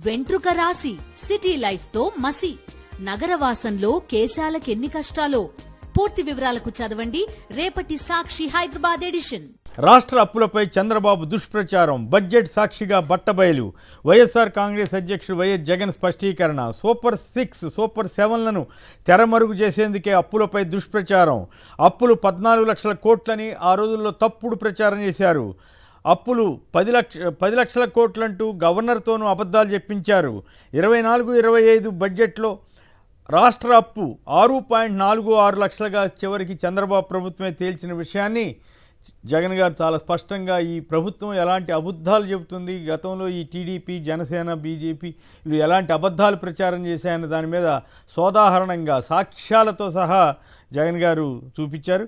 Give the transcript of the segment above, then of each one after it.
వెంట్రుక రాసి city life తో మసి నగరవాసంలో కేశాలకెన్ని కష్టాలో. పూర్తి వివరాలకు చదవండి రేపటి సాక్షి హైదరాబాద్ ఎడిషన్. రాష్ట్ర అప్పులపై చంద్రబాబు దుష్ప్రచారం, బడ్జెట్ సాక్షిగా బట్టబయలు. వైఎస్ఆర్ కాంగ్రెస్ అధ్యక్షుడు వైఎస్ జగన్ స్పష్టీకరణ. సూపర్ 6, సూపర్ 7లను తెరమరుగు చేసేందుకే అప్పులపై దుష్ప్రచారం. అప్పులు 14 లక్షల కోట్లని ఆ రోజుల్లో తప్పుడు ప్రచారం చేశారు. అప్పులు 10 లక్షల కోట్లంటూ గవర్నర్తోనూ అబద్ధాలు చెప్పించారు. 24-25 బడ్జెట్లో రాష్ట్ర అప్పు 6.46 లక్షలుగా చివరికి చంద్రబాబు ప్రభుత్వమే తేల్చిన విషయాన్ని జగన్ గారు చాలా స్పష్టంగా ఈ ప్రభుత్వం ఎలాంటి అబద్ధాలు చెబుతుంది, గతంలో ఈ టీడీపీ, జనసేన, బీజేపీ ఇవి ఎలాంటి అబద్ధాలు ప్రచారం చేశాయన్న దాని మీద సోదాహరణంగా సాక్ష్యాలతో సహా జగన్ గారు చూపించారు.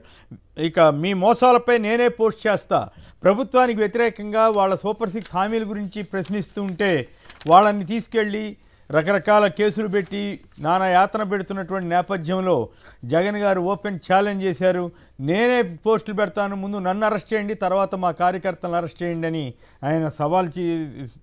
ఇక మీ మోసాలపై నేనే పోస్ట్ చేస్తా, ప్రభుత్వానికి వ్యతిరేకంగా వాళ్ళ సూపర్ 6 హామీల గురించి ప్రశ్నిస్తూ ఉంటే వాళ్ళని తీసుకెళ్ళి రకరకాల కేసులు పెట్టి నానా యాతన పెడుతున్నటువంటి నేపథ్యంలో జగన్ గారు ఓపెన్ ఛాలెంజ్ చేశారు. నేనే పోస్టులు పెడతాను, ముందు నన్ను అరెస్ట్ చేయండి, తర్వాత మా కార్యకర్తలను అరెస్ట్ చేయండి అని ఆయన సవాల్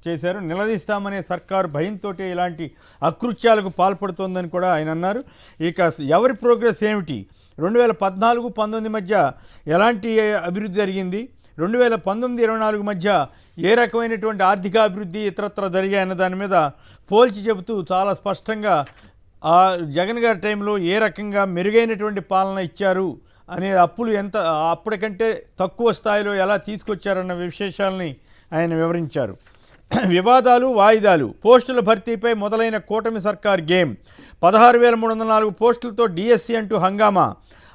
చేశారు. నిలదీస్తామనే సర్కారు భయంతో ఇలాంటి అకృత్యాలకు పాల్పడుతోందని కూడా ఆయన అన్నారు. ఇక ఎవరి ప్రోగ్రెస్ ఏమిటి, 2014-19 మధ్య ఎలాంటి అభివృద్ధి జరిగింది, 2019-24 మధ్య ఏ రకమైనటువంటి ఆర్థిక అభివృద్ధి ఇతరత్ర జరిగాయన్న దాని మీద పోల్చి చెబుతూ చాలా స్పష్టంగా ఆ జగన్ గారి టైంలో ఏ రకంగా మెరుగైనటువంటి పాలన ఇచ్చారు అనే, అప్పులు ఎంత అప్పటికంటే తక్కువ స్థాయిలో ఎలా తీసుకొచ్చారన్న విశేషాలని ఆయన వివరించారు. వివాదాలు, వాయిదాలు, పోస్టుల భర్తీపై మొదలైన కూటమి సర్కార్ గేమ్. 16,304 పోస్టులతో డిఎస్సి అంటూ హంగామా.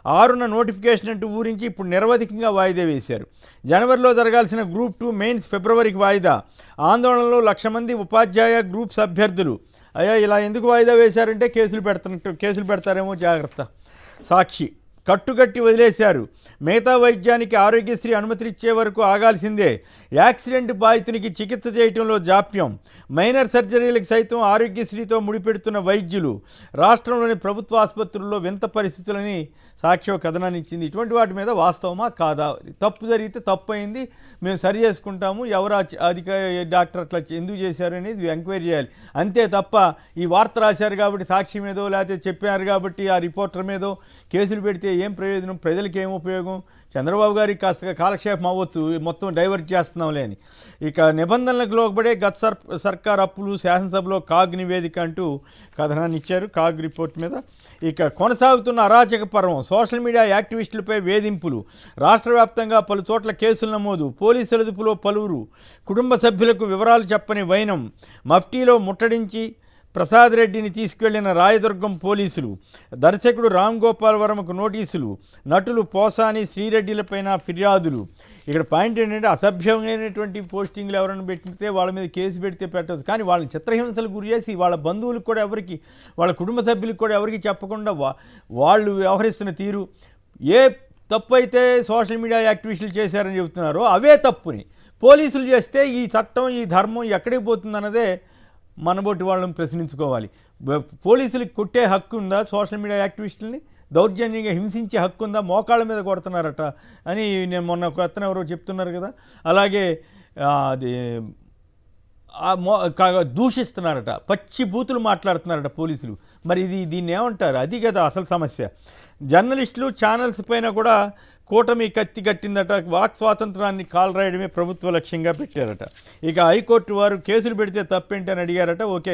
6న నోటిఫికేషన్ అంటూ ఊరించి ఇప్పుడు నిరవధికంగా వాయిదా వేశారు. జనవరిలో జరగాల్సిన గ్రూప్ 2 మెయిన్స్ ఫిబ్రవరికి వాయిదా. ఆందోళనలో 1,00,000 మంది ఉపాధ్యాయ గ్రూప్స్ అభ్యర్థులు. అయ్యా ఇలా ఎందుకు వాయిదా వేశారంటే కేసులు పెడతారేమో జాగ్రత్త. సాక్షి కట్టుకట్టి వదిలేశారు. మిగతా వైద్యానికి ఆరోగ్యశ్రీ అనుమతినిచ్చే వరకు ఆగాల్సిందే. యాక్సిడెంట్ బాధితునికి చికిత్స చేయడంలో జాప్యం. మైనర్ సర్జరీలకు సైతం ఆరోగ్యశ్రీతో ముడిపెడుతున్న వైద్యులు. రాష్ట్రంలోని ప్రభుత్వ ఆసుపత్రుల్లో వింత పరిస్థితులని సాక్షి కథనాన్ని ఇచ్చింది. ఇటువంటి వాటి మీద వాస్తవమా కాదా, తప్పు జరిగితే తప్పు అయింది, మేము సరి చేసుకుంటాము, ఎవరు డాక్టర్ అట్లా ఎందుకు చేశారు అనేది ఎంక్వైరీ చేయాలి. అంతే తప్ప ఈ వార్త రాశారు కాబట్టి సాక్షి మీదో లేకపోతే చెప్పారు కాబట్టి ఆ రిపోర్టర్ మీదో కేసులు పెడితే ఏం ప్రయోజనం, ప్రజలకి ఏం ఉపయోగం, చంద్రబాబు గారికి కాస్త కాలక్షేపం అవ్వచ్చు, మొత్తం డైవర్ట్ చేస్తున్నాంలే అని. ఇక నిబంధనలకు లోబడే గత సర్కార్ అప్పులు, శాసనసభలో కాగ్ నివేదిక అంటూ కథనాన్ని ఇచ్చారు కాగ్ రిపోర్ట్ మీద. ఇక కొనసాగుతున్న అరాచక పర్వం, సోషల్ మీడియా యాక్టివిస్టులపై వేధింపులు. రాష్ట్ర వ్యాప్తంగా పలు చోట్ల కేసులు నమోదు. పోలీసుల అదుపులో పలువురు. కుటుంబ సభ్యులకు వివరాలు చెప్పని వైనం. మఫ్టీలో ముట్టడించి ప్రసాద్ రెడ్డిని తీసుకెళ్లిన రాయదుర్గం పోలీసులు. దర్శకుడు రామ్ గోపాల్ వర్మకు నోటీసులు. నటులు పోసాని, శ్రీరెడ్డిలపైన ఫిర్యాదులు. ఇక్కడ పాయింట్ ఏంటంటే అసభ్యమైనటువంటి పోస్టింగ్లు ఎవరైనా పెట్టితే వాళ్ళ మీద కేసు పెడితే పెట్టవచ్చు, కానీ వాళ్ళని చిత్రహింసలు గురి చేసి వాళ్ళ బంధువులకు కూడా ఎవరికి, వాళ్ళ కుటుంబ సభ్యులకు కూడా ఎవరికి చెప్పకుండా వాళ్ళు వ్యవహరిస్తున్న తీరు, ఏ తప్పు అయితే సోషల్ మీడియా యాక్టివిస్టులు చేశారని చెబుతున్నారో అవే తప్పుని పోలీసులు చేస్తే ఈ చట్టం, ఈ ధర్మం ఎక్కడికి పోతుందన్నదే మనబోటి వాళ్ళని ప్రశ్నించుకోవాలి. పోలీసులకు కొట్టే హక్కు ఉందా, సోషల్ మీడియా యాక్టివిస్టులని దౌర్జన్యంగా హింసించే హక్కు ఉందా, మోకాళ్ళ మీద కొడుతున్నారట అని నేను మొన్న ఒక అతను ఎవరో చెప్తున్నారు కదా, అలాగే అది దూషిస్తున్నారట, పచ్చి బూతులు మాట్లాడుతున్నారట పోలీసులు. మరి దీన్ని ఏమంటారు, అది కదా అసలు సమస్య. జర్నలిస్టులు, ఛానల్స్ పైన కూడా కూటమి కత్తి కట్టిందట. వాక్ స్వాతంత్రాన్ని కాలరాయడమే ప్రభుత్వ లక్ష్యంగా పెట్టారట. ఇక హైకోర్టు వారు కేసులు పెడితే తప్పేంటని అడిగారట. ఓకే,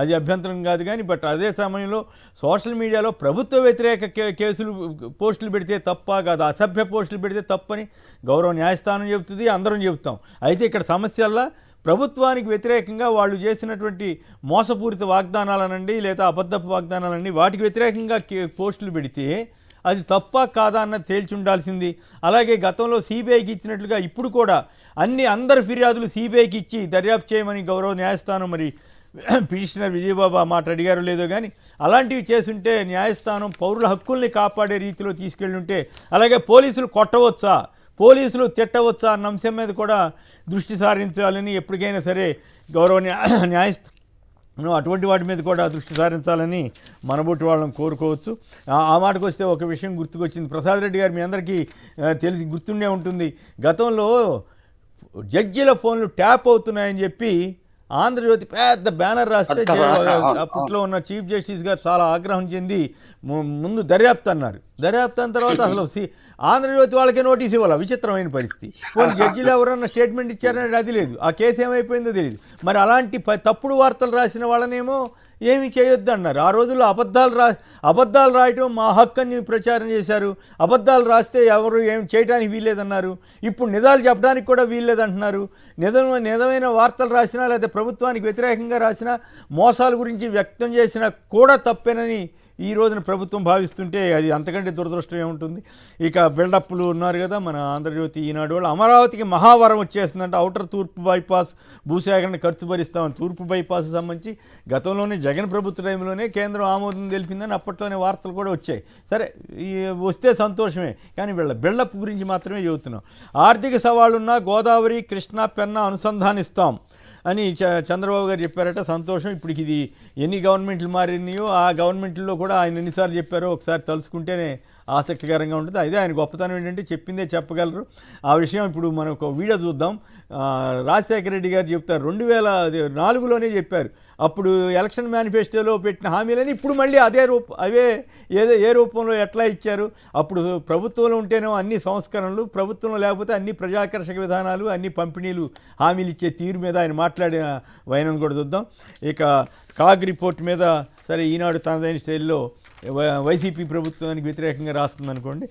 అది అభ్యంతరం కాదు కానీ, బట్ అదే సమయంలో సోషల్ మీడియాలో ప్రభుత్వ వ్యతిరేక కేసులు పోస్టులు పెడితే తప్ప కాదు, అసభ్య పోస్టులు పెడితే తప్పని గౌరవ న్యాయస్థానం చెబుతుంది, అందరం చెబుతాం. అయితే ఇక్కడ సమస్యల్లా ప్రభుత్వానికి వ్యతిరేకంగా వాళ్ళు చేసినటువంటి మోసపూరిత వాగ్దానాలనండి లేదా అబద్ధపు వాగ్దానాలండి, వాటికి వ్యతిరేకంగా పోస్టులు పెడితే అది తప్ప కాదా అన్నది తేల్చి ఉండాల్సింది. అలాగే గతంలో సిబిఐకి ఇచ్చినట్లుగా ఇప్పుడు కూడా అందరి ఫిర్యాదులు సిబిఐకి ఇచ్చి దర్యాప్తు చేయమని గౌరవ న్యాయస్థానం, మరి పిటిషనర్ విజయబాబు ఆ మాట అడిగారో లేదో కానీ అలాంటివి చేసుంటే న్యాయస్థానం పౌరుల హక్కుల్ని కాపాడే రీతిలో తీసుకెళ్ళి ఉంటే, అలాగే పోలీసులు కొట్టవచ్చా, పోలీసులు తిట్టవచ్చా అన్న అంశం మీద కూడా దృష్టి సారించాలని ఎప్పటికైనా సరే గౌరవ న్యాయస్థానం అటువంటి వాటి మీద కూడా దృష్టి సారించాలని మనబోటి వాళ్ళని కోరుకోవచ్చు. ఆ మాటకు వస్తే ఒక విషయం గుర్తుకొచ్చింది. ప్రసాద్ రెడ్డి గారు మీ అందరికీ గుర్తుండే ఉంటుంది, గతంలో జడ్జీల ఫోన్లు ట్యాప్ అవుతున్నాయని చెప్పి ఆంధ్రజ్యోతి పెద్ద బ్యానర్ రాస్తే అవును. అప్పట్లో ఉన్న చీఫ్ జస్టిస్ గారు చాలా ఆగ్రహం చెంది ముందు దర్యాప్తు అన్నారు. దర్యాప్తు అన్న తర్వాత అసలు ఆంధ్రజ్యోతి వాళ్ళకే నోటీస్ ఇవ్వాలి. విచిత్రమైన పరిస్థితి. కొన్ని జడ్జిలు ఎవరన్నా స్టేట్మెంట్ ఇచ్చారని అది లేదు. ఆ కేసు ఏమైపోయిందో తెలియదు. మరి అలాంటి తప్పుడు వార్తలు రాసిన వాళ్ళనేమో ఏమి చేయొద్దు అన్నారు. ఆ రోజుల్లో అబద్ధాలు రాయటం మా హక్కుని ప్రచారం చేశారు. అబద్ధాలు రాస్తే ఎవరు ఏం చేయడానికి వీల్లేదన్నారు. ఇప్పుడు నిజాలు చెప్పడానికి కూడా వీల్లేదంటున్నారు. నిజమైన వార్తలు రాసినా లేదా ప్రభుత్వానికి వ్యతిరేకంగా రాసినా మోసాల గురించి వ్యక్తం చేసినా కూడా తప్పేనని ఈ రోజున ప్రభుత్వం భావిస్తుంటే అది అంతకంటే దురదృష్టం ఏముంటుంది. ఇక బిల్డప్లు ఉన్నారు కదా మన ఆంధ్రజ్యోతి ఈనాడు వాళ్ళు. అమరావతికి మహావరం వచ్చేస్తుందంటే ఔటర్ తూర్పు బైపాస్ భూసేకరణ ఖర్చు భరిస్తామని. తూర్పు బైపాస్ సంబంధించి గతంలోనే జగన్ ప్రభుత్వ టైంలోనే కేంద్రం ఆమోదం తెలిపిందని అప్పట్లోనే వార్తలు కూడా వచ్చాయి. సరే వస్తే సంతోషమే, కానీ బిల్డప్ గురించి మాత్రమే చెబుతున్నాం. ఆర్థిక సవాళ్ళున్నా గోదావరి కృష్ణా పెన్నా అనుసంధానిస్తాం అని చంద్రబాబు గారు చెప్పారట. సంతోషం. ఇప్పుడు ఇది ఎన్ని గవర్నమెంట్లు మారినాయో ఆ గవర్నమెంట్లో కూడా ఆయన ఎన్నిసార్లు చెప్పారో ఒకసారి తలుసుకుంటేనే ఆసక్తికరంగా ఉంటుంది. అదే ఆయన గొప్పతనం ఏంటంటే చెప్పిందే చెప్పగలరు. ఆ విషయం ఇప్పుడు మనం ఒక వీడియో చూద్దాం. రాజశేఖర రెడ్డి గారు చెప్తారు 2004లోనే చెప్పారు. అప్పుడు ఎలక్షన్ మేనిఫెస్టోలో పెట్టిన హామీలని ఇప్పుడు మళ్ళీ అవే ఏ రూపంలో ఎట్లా ఇచ్చారు. అప్పుడు ప్రభుత్వంలో ఉంటేనో అన్ని సంస్కరణలు, ప్రభుత్వంలో లేకపోతే అన్ని ప్రజాకర్షక విధానాలు, అన్ని పంపిణీలు, హామీలు ఇచ్చే తీరు మీద ఆయన మాట్లాడిన వైనం కూడా చూద్దాం. ఇక కాగ్ రిపోర్ట్ మీద సరే ఈనాడు తనదైన స్టైల్లో వైసీపీ ప్రభుత్వానికి వ్యతిరేకంగా రాస్తుంది అనుకోండి.